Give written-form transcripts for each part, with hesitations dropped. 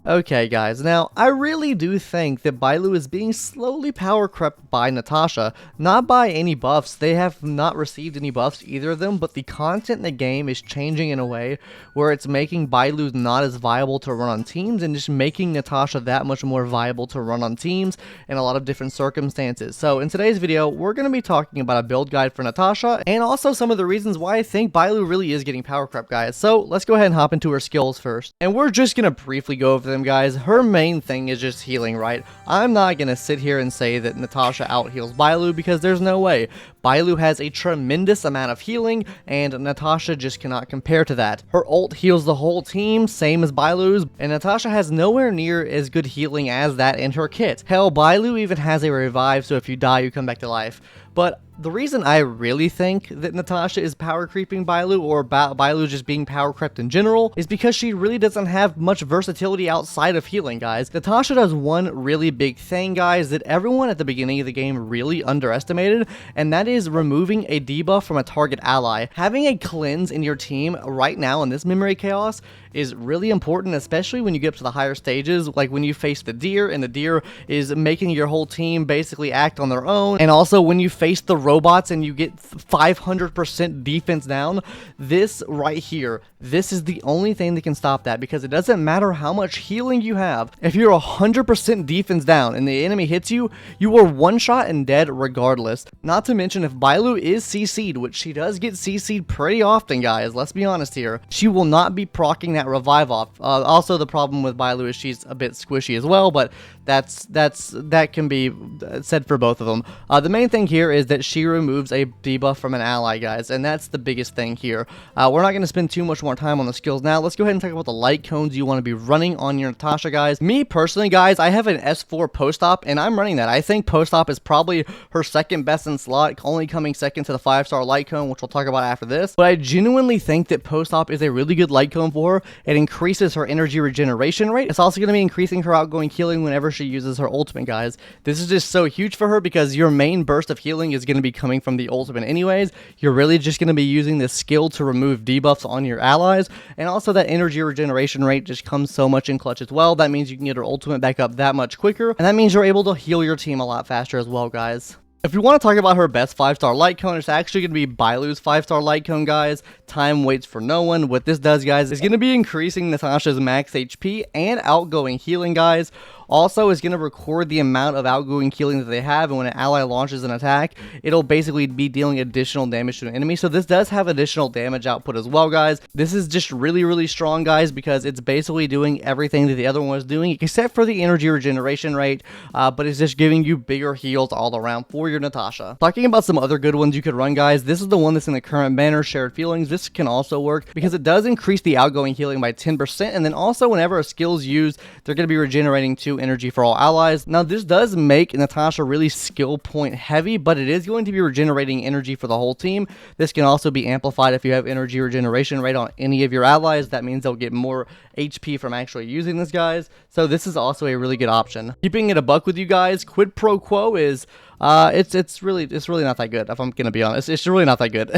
Okay guys, now I really do think that Bailu is being slowly power crept by Natasha, not by any buffs. They have not received any buffs, either of them, but the content in the game is changing in a way where it's making Bailu not as viable to run on teams and just making Natasha that much more viable to run on teams in a lot of different circumstances. So in today's video, we're going to be talking about a build guide for Natasha and also some of the reasons why I think Bailu really is getting power crept, guys. So let's go ahead and hop into her skills first. And we're just going to briefly go over them, guys. Her main thing is just healing, right? I'm not gonna sit here and say that Natasha out heals Bailu because there's no way. Bailu has a tremendous amount of healing and Natasha just cannot compare to that. Her ult heals the whole team, same as Bailu's, and Natasha has nowhere near as good healing as that in her kit. Hell, Bailu even has a revive, so if you die you come back to life. But the reason I really think that Natasha is power creeping Bailu, or Bailu just being power crept in general, is because she really doesn't have much versatility outside of healing, guys. Natasha does one really big thing, guys, that everyone at the beginning of the game really underestimated, and that is removing a debuff from a target ally. Having a cleanse in your team right now in this memory chaos is really important, especially when you get up to the higher stages, like when you face the deer, and the deer is making your whole team basically act on their own, and also when you face the robots and you get 500% defense down. This right here, this is the only thing that can stop that, because it doesn't matter how much healing you have. If you're 100% defense down and the enemy hits you, you are one shot and dead regardless. Not to mention, if Bailu is CC'd, which she does get CC'd pretty often, guys, let's be honest here, she will not be proccing that revive off. Also, the problem with Bailu is she's a bit squishy as well, but that can be said for both of them. The main thing here is that she removes a debuff from an ally, guys, and that's the biggest thing here. We're not going to spend too much more time on the skills now. Let's go ahead and talk about the light cones you want to be running on your Natasha, guys. Me personally, guys, I have an S4 post-op, and I'm running that. I think post-op is probably her second best in slot, only coming second to the 5-star light cone, which we'll talk about after this. But I genuinely think that post-op is a really good light cone for her. It increases her energy regeneration rate. It's also going to be increasing her outgoing healing whenever she uses her ultimate, guys. This is just so huge for her because your main burst of healing is going to be coming from the ultimate anyways. You're really just going to be using this skill to remove debuffs on your allies, and also that energy regeneration rate just comes so much in clutch as well. That means you can get her ultimate back up that much quicker, and that means you're able to heal your team a lot faster as well, guys. If you want to talk about her best 5-star light cone, it's actually going to be Bailu's 5-star light cone, guys. Time waits for no one. What this does, guys, is going to be increasing Natasha's max HP and outgoing healing, guys. Also, is going to record the amount of outgoing healing that they have, and when an ally launches an attack, it'll basically be dealing additional damage to an enemy. So this does have additional damage output as well, guys. This is just really, really strong, guys, because it's basically doing everything that the other one was doing, except for the energy regeneration rate, but it's just giving you bigger heals all around for your Natasha. Talking about some other good ones you could run, guys, this is the one that's in the current banner, Shared Feelings. This can also work because it does increase the outgoing healing by 10%, and then also whenever a skill is used, they're going to be regenerating 2 energy for all allies. Now, this does make Natasha really skill point heavy, but it is going to be regenerating energy for the whole team. This can also be amplified if you have energy regeneration rate on any of your allies. That means they'll get more HP from actually using this, guys. So this is also a really good option. Keeping it a buck with you guys, quid pro quo is it's really not that good, if I'm gonna be honest. It's really not that good.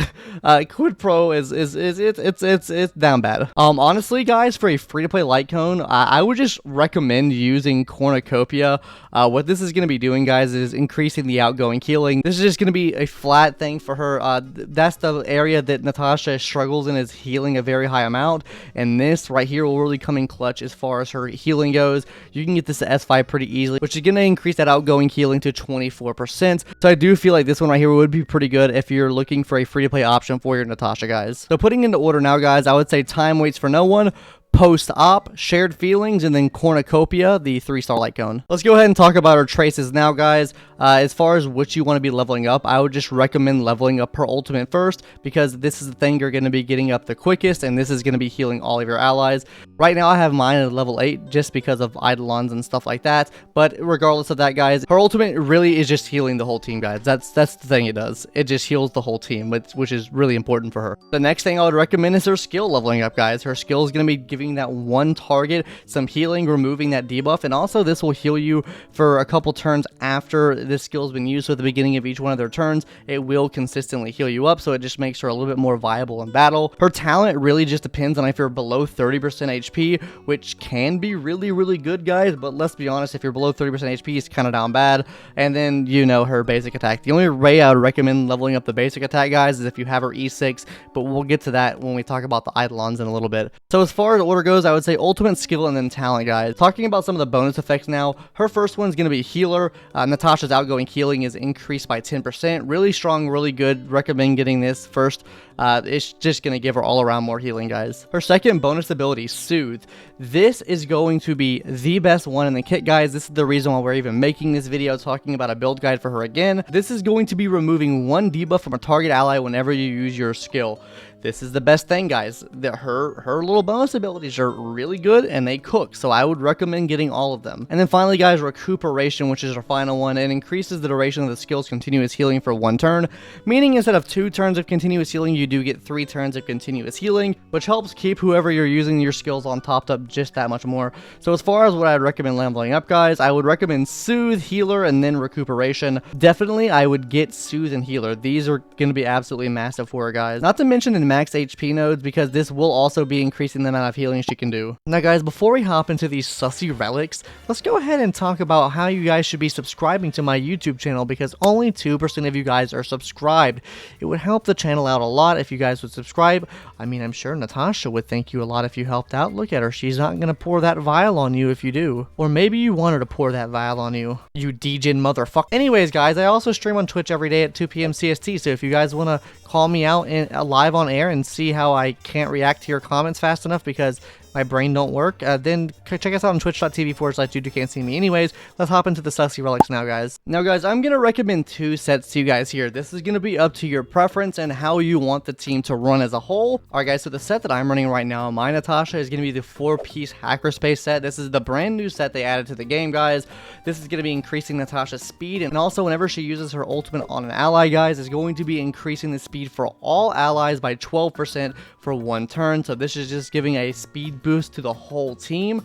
Quid pro it's down bad. Honestly, guys, for a free-to-play light cone, I would just recommend using cornucopia. What this is gonna be doing, guys, is increasing the outgoing healing. This is just gonna be a flat thing for her. That's the area that Natasha struggles in, is healing a very high amount, and this right here will really come in clutch as far as her healing goes. You can get this to S5 pretty easily, which is gonna increase that outgoing healing to 24%. So I do feel like this one right here would be pretty good if you're looking for a free-to-play option for your Natasha, guys. So putting into order now, guys, I would say Time Waits for No One, post-op, Shared Feelings, and then cornucopia, the 3-star light cone. Let's go ahead and talk about our traces now, guys. As far as what you want to be leveling up, I would just recommend leveling up her ultimate first, because this is the thing you're going to be getting up the quickest, and this is going to be healing all of your allies. Right now, I have mine at level 8 just because of Eidelons and stuff like that, but regardless of that, guys, her ultimate really is just healing the whole team, guys. That's the thing it does. It just heals the whole team, which is really important for her. The next thing I would recommend is her skill leveling up, guys. Her skill is going to be giving giving that one target some healing, removing that debuff, and also this will heal you for a couple turns after this skill has been used. So at the beginning of each one of their turns, it will consistently heal you up, so it just makes her a little bit more viable in battle. Her talent really just depends on if you're below 30% HP, which can be really good, guys, but let's be honest, if you're below 30% HP, it's kind of down bad. And then, you know, her basic attack. The only way I would recommend leveling up the basic attack, guys, is if you have her E6, but we'll get to that when we talk about the Eidelons in a little bit. So as far as order goes, I would say ultimate, skill, and then talent, guys. Talking about some of the bonus effects now, her first one is going to be healer. Natasha's outgoing healing is increased by 10%. Really strong, really good. Recommend getting this first. It's just going to give her all around more healing, guys. Her second bonus ability, Soothe. This is going to be the best one in the kit, guys. This is the reason why we're even making this video, talking about a build guide for her again. This is going to be removing one debuff from a target ally whenever you use your skill. This is the best thing, guys. Her little bonus abilities are really good and they cook, so I would recommend getting all of them. And then finally, guys, recuperation, which is our final one. It increases the duration of the skill's continuous healing for 1 turn, meaning instead of 2 turns of continuous healing, you do get 3 turns of continuous healing, which helps keep whoever you're using your skills on topped up just that much more. So as far as what I'd recommend leveling up, guys, I would recommend Soothe, Healer, and then Recuperation. Definitely, I would get Soothe and Healer. These are going to be absolutely massive for her, guys. Not to mention in max HP nodes, because this will also be increasing the amount of healing she can do. Now, guys, before we hop into these sussy relics, let's go ahead and talk about how you guys should be subscribing to my YouTube channel, because only 2% of you guys are subscribed. It would help the channel out a lot if you guys would subscribe. I mean, I'm sure Natasha would thank you a lot if you helped out. Look at her. She's not going to pour that vial on you if you do. Or maybe you want her to pour that vial on you. You degen motherfucker. Anyways, guys, I also stream on Twitch every day at 2 p.m. CST, so if you guys want to call me out live on air and see how I can't react to your comments fast enough because my brain don't work, then check us out on twitch.tv/dude-you-can't-see-me. Anyways, let's hop into the sussy relics now, guys. Now, guys, I'm going to recommend 2 sets to you guys here. This is going to be up to your preference and how you want the team to run as a whole. Alright, guys, so the set that I'm running right now, my Natasha, is going to be the 4-piece hackerspace set. This is the brand new set they added to the game, guys. This is going to be increasing Natasha's speed, and also whenever she uses her ultimate on an ally, guys, is going to be increasing the speed for all allies by 12% for 1 turn. So this is just giving a speed boost to the whole team,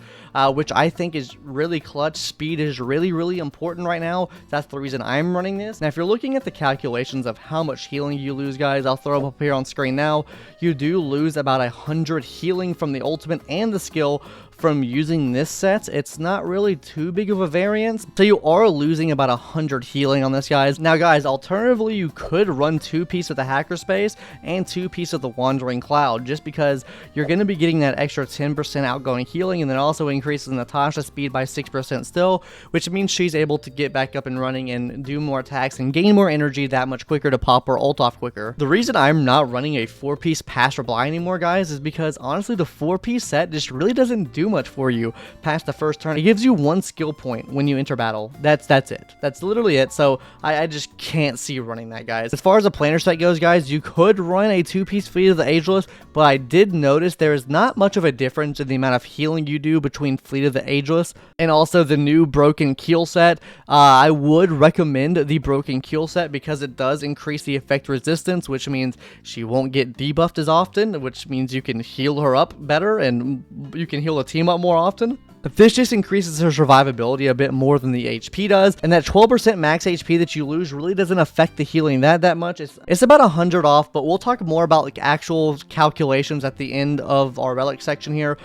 which I think is really clutch. Speed is really important right now. That's the reason I'm running this. Now, if you're looking at the calculations of how much healing you lose, guys, I'll throw up here on screen now. You do lose about 100 healing from the ultimate and the skill from using this set. It's not really too big of a variance, so you are losing about 100 healing on this, guys. Now, guys, alternatively, you could run 2-piece of the hackerspace and 2-piece of the wandering cloud, just because you're going to be getting that extra 10% outgoing healing, and then also increases Natasha's speed by 6% still, which means she's able to get back up and running and do more attacks and gain more energy that much quicker to pop her ult off quicker. The reason I'm not running a 4-piece pass reply anymore, guys, is because honestly the 4-piece set just really doesn't do much for you past the first turn. It gives you 1 skill point when you enter battle. That's it. That's literally it. So I just can't see running that, guys. As far as the planner set goes, guys, you could run a 2-piece Fleet of the Ageless, but I did notice there is not much of a difference in the amount of healing you do between Fleet of the Ageless and also the new Broken Keel set. I would recommend the Broken Keel set because it does increase the effect resistance, which means she won't get debuffed as often, which means you can heal her up better and you can heal a team up more often. This just increases her survivability a bit more than the HP does, and that 12% max HP that you lose really doesn't affect the healing that much. It's about 100 off, but we'll talk more about like actual calculations at the end of our relic section here.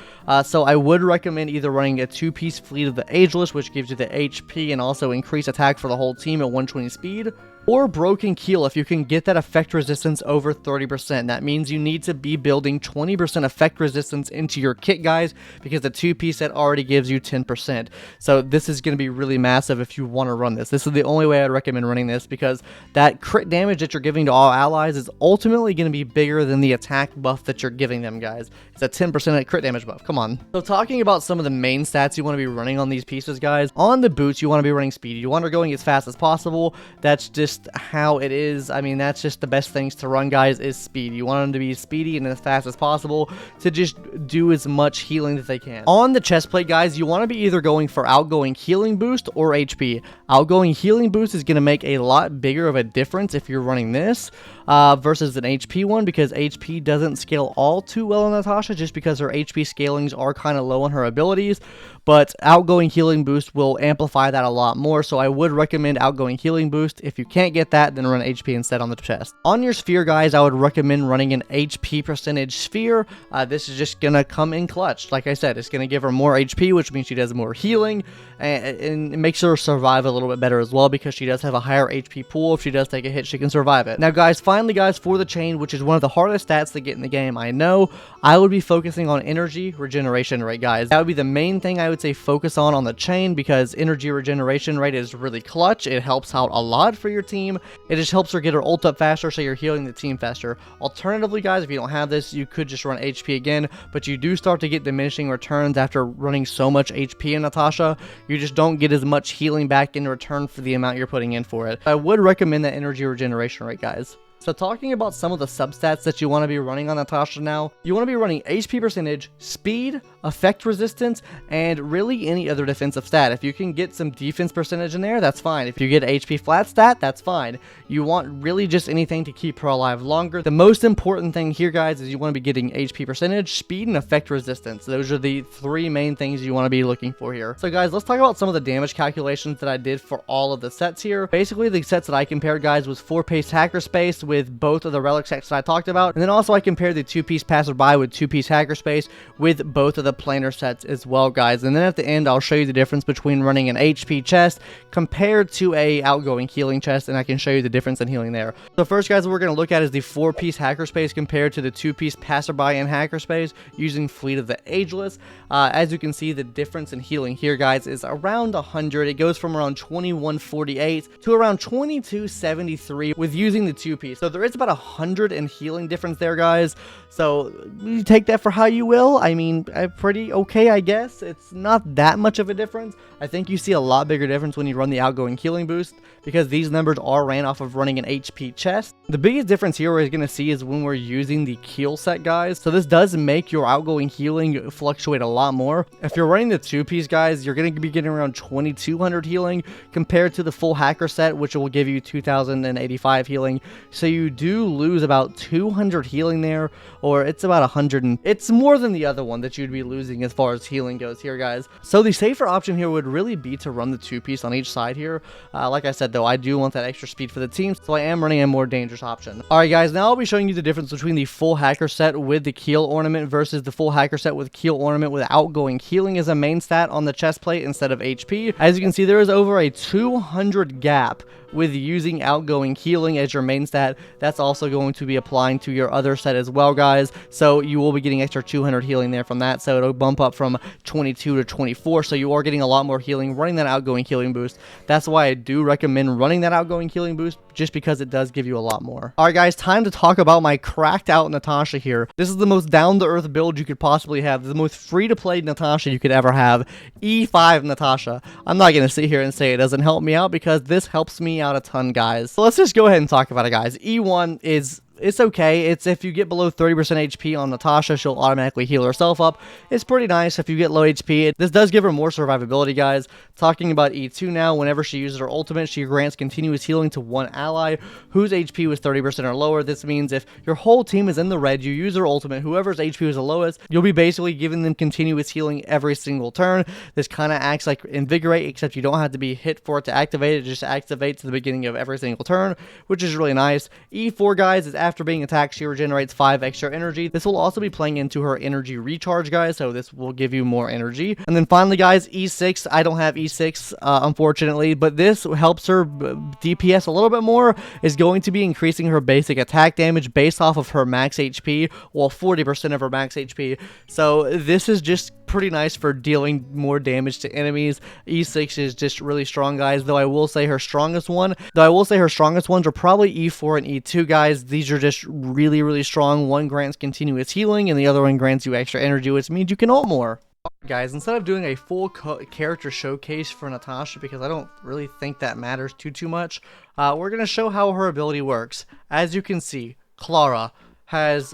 So I would recommend either running a 2-piece Fleet of the Ageless, which gives you the HP and also increase attack for the whole team at 120 speed, or Broken Keel if you can get that effect resistance over 30%. That means you need to be building 20% effect resistance into your kit, guys, because the 2-piece set already gives you 10%. So this is going to be really massive if you want to run this. This is the only way I'd recommend running this, because that crit damage that you're giving to all allies is ultimately going to be bigger than the attack buff that you're giving them, guys. It's a 10% crit damage buff. Come on. So talking about some of the main stats you want to be running on these pieces, guys, on the boots, you want to be running speed. You want to be going as fast as possible. That's just just how it is. I mean, that's just the best things to run, guys, is speed. You want them to be speedy and as fast as possible to just do as much healing as they can. On the chest plate, guys, you want to be either going for outgoing healing boost or HP. Outgoing healing boost is going to make a lot bigger of a difference if you're running this versus an HP one, because HP doesn't scale all too well on Natasha just because her HP scalings are kind of low on her abilities, but outgoing healing boost will amplify that a lot more, so I would recommend outgoing healing boost. If you can't get that, then run HP instead on the chest. On your sphere, guys, I would recommend running an HP percentage sphere. This is just gonna come in clutch. Like I said, it's gonna give her more HP, which means she does more healing, and it makes her survive a little bit better as well, because she does have a higher HP pool. If she does take a hit, she can survive it. Now, guys, finally, guys, for the chain, which is one of the hardest stats to get in the game, I know, I would be focusing on energy regeneration rate, guys. That would be the main thing I would say focus on the chain, because energy regeneration rate is really clutch. It helps out a lot for your team. It just helps her get her ult up faster, so you're healing the team faster. Alternatively, guys, if you don't have this, you could just run HP again, but you do start to get diminishing returns after running so much HP in Natasha. You just don't get as much healing back in return for the amount you're putting in for it. I would recommend that energy regeneration rate, guys. So talking about some of the substats that you want to be running on Natasha now, you want to be running HP percentage, speed, effect resistance, and really any other defensive stat. If you can get some defense percentage in there, that's fine. If you get HP flat stat, that's fine. You want really just anything to keep her alive longer. The most important thing here, guys, is you want to be getting HP percentage, speed, and effect resistance. Those are the three main things you want to be looking for here. So guys, let's talk about some of the damage calculations that I did for all of the sets here. Basically, the sets that I compared, guys, was 4-piece Hackerspace with both of the Relic sets that I talked about, and then also I compared the 2-piece Passerby with 2-piece Hackerspace with both of the planar sets as well, guys. And then at the end, I'll show you the difference between running an HP chest compared to a outgoing healing chest, and I can show you the difference in healing there. So first, guys, what we're going to look at is the 4-piece Hackerspace compared to the 2-piece Passerby and Hackerspace using Fleet of the Ageless. As you can see, the difference in healing here, guys, is around 100. It goes from around 2148 to around 2273 with using the 2-piece. So there is about 100 in healing difference there, guys. So you take that for how you will. I mean, pretty okay, I guess. It's not that much of a difference. I think you see a lot bigger difference when you run the outgoing healing boost, because these numbers are ran off of running an HP chest. The biggest difference here we're going to see is when we're using the kill set, guys. So this does make your outgoing healing fluctuate a lot more. If you're running the 2-piece, guys, you're going to be getting around 2200 healing compared to the full hacker set, which will give you 2085 healing. So you do lose about 200 healing there, or it's about 100, and it's more than the other one that you'd be losing as far as healing goes here, guys. So the safer option here would really be to run the 2-piece on each side here. Like I said, though, I do want that extra speed for the team, so I am running a more dangerous option. Alright, guys, now I'll be showing you the difference between the full hacker set with the keel ornament versus the full hacker set with keel ornament with outgoing healing as a main stat on the chest plate instead of HP. As you can see, there is over a 200 gap with using outgoing healing as your main stat. That's also going to be applying to your other set as well, guys. So you will be getting extra 200 healing there from that. So it'll bump up from 22 to 24. So you are getting a lot more healing running that outgoing healing boost. That's why I do recommend running that outgoing healing boost, just because it does give you a lot more. Alright, guys, time to talk about my cracked out Natasha here. This is the most down-to-earth build you could possibly have. The most free-to-play Natasha you could ever have. E5 Natasha. I'm not going to sit here and say it doesn't help me out, because this helps me out a ton, guys. So let's just go ahead and talk about it, guys. E1 is it's okay. It's if you get below 30% HP on Natasha, she'll automatically heal herself up. It's pretty nice if you get low HP. This does give her more survivability, guys. Talking about E2 now, whenever she uses her ultimate, she grants continuous healing to one ally whose HP was 30% or lower. This means if your whole team is in the red, you use her ultimate, whoever's HP was the lowest, you'll be basically giving them continuous healing every single turn. This kind of acts like Invigorate, except you don't have to be hit for it to activate it. It just activates at the beginning of every single turn, which is really nice. E4, guys, is after being attacked, she regenerates 5 extra energy. This will also be playing into her energy recharge, guys, so this will give you more energy. And then finally, guys, E6. I don't have E6, unfortunately, but this helps her DPS a little bit more. Is going to be increasing her basic attack damage based off of her max HP, well, 40% of her max HP. So this is just pretty nice for dealing more damage to enemies. E6 is just really strong, guys, though I will say her strongest ones are probably E4 and E2, guys. These are just really, really strong. One grants continuous healing and the other one grants you extra energy, which means you can ult more. Guys, instead of doing a full character showcase for Natasha, because I don't really think that matters too much, we're going to show how her ability works. As you can see, Clara has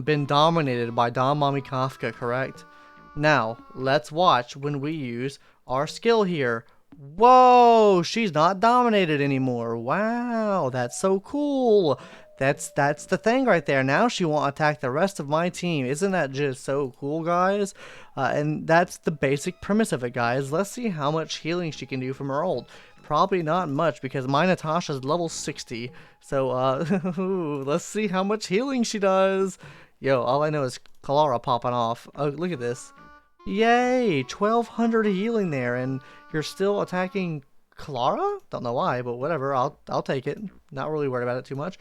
been dominated by Dom Mommy Kafka, correct? Now, let's watch when we use our skill here. Whoa, she's not dominated anymore. Wow, that's so cool. That's the thing right there. Now she won't attack the rest of my team. Isn't that just so cool, guys? And that's the basic premise of it, guys. Let's see how much healing she can do from her ult. Probably not much, because my Natasha's level 60. So, let's see how much healing she does. Yo, all I know is Clara popping off. Oh, look at this. Yay, 1200 healing there, and you're still attacking Clara? Don't know why, but whatever. I'll take it. Not really worried about it too much.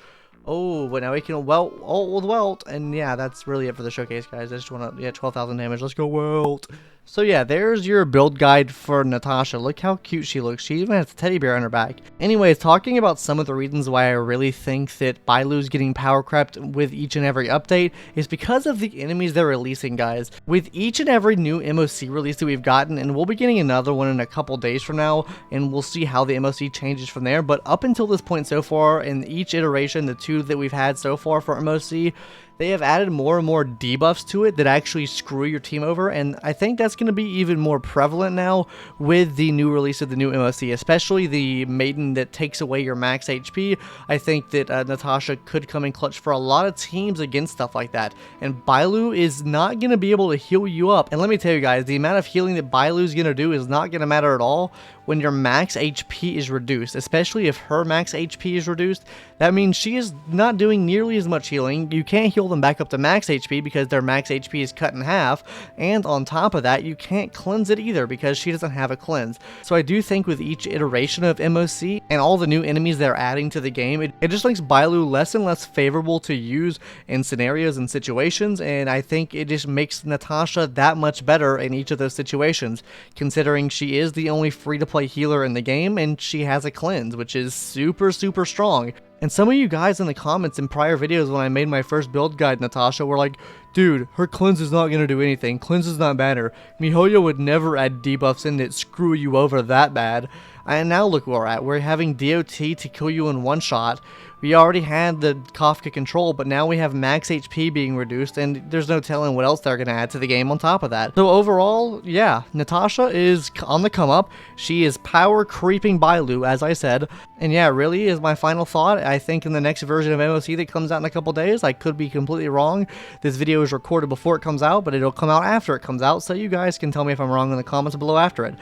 Oh, but now we can welt, and yeah, that's really it for the showcase, guys. I just want to, yeah, 12,000 damage. Let's go welt. So yeah, there's your build guide for Natasha. Look how cute she looks. She even has a teddy bear on her back. Anyways, talking about some of the reasons why I really think that Bailu's getting power crept with each and every update is because of the enemies they're releasing, guys. With each and every new MOC release that we've gotten, and we'll be getting another one in a couple days from now, and we'll see how the MOC changes from there. But up until this point so far, in each iteration, the two that we've had so far for MOC, they have added more and more debuffs to it that actually screw your team over, and I think that's going to be even more prevalent now with the new release of the new MOC, especially the Maiden that takes away your max HP. I think that Natasha could come in clutch for a lot of teams against stuff like that, and Bailu is not going to be able to heal you up. And let me tell you guys, the amount of healing that Bailu is going to do is not going to matter at all when your max HP is reduced, especially if her max HP is reduced. That means she is not doing nearly as much healing. You can't heal them back up to max HP because their max HP is cut in half, and on top of that, you can't cleanse it either because she doesn't have a cleanse. So I do think with each iteration of MOC and all the new enemies they're adding to the game, it just makes Bailu less and less favorable to use in scenarios and situations, and I think it just makes Natasha that much better in each of those situations, considering she is the only free-to-play healer in the game, and she has a cleanse, which is super strong. And some of you guys in the comments in prior videos when I made my first build guide Natasha were like, dude, her cleanse is not going to do anything. Cleanse does not matter. MiHoYo would never add debuffs in that screw you over that bad. And now look where we're at. We're having DOT to kill you in one shot. We already had the Kafka control, but now we have max HP being reduced, and there's no telling what else they're going to add to the game on top of that. So overall, yeah, Natasha is on the come up. She is power creeping Bailu, as I said. And yeah, really is my final thought. I think in the next version of MOC that comes out in a couple days, I could be completely wrong. This video is recorded before it comes out, but it'll come out after it comes out, so you guys can tell me if I'm wrong in the comments below after it.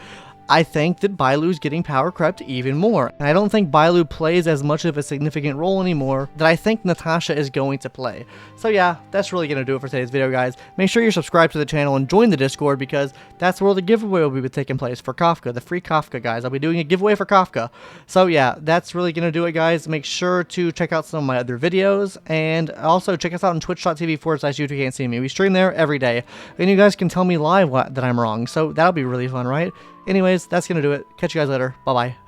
I think that Bailu's getting power crept even more, and I don't think Bailu plays as much of a significant role anymore that I think Natasha is going to play. So yeah, that's really going to do it for today's video, guys. Make sure you're subscribed to the channel and join the Discord, because that's where the giveaway will be taking place for Kafka, the free Kafka, guys. I'll be doing a giveaway for Kafka. So yeah, that's really going to do it, guys. Make sure to check out some of my other videos, and also check us out on twitch.tv/YouTube. We stream there every day, and you guys can tell me live that I'm wrong, so that'll be really fun, right? Anyways, that's going to do it. Catch you guys later. Bye-bye.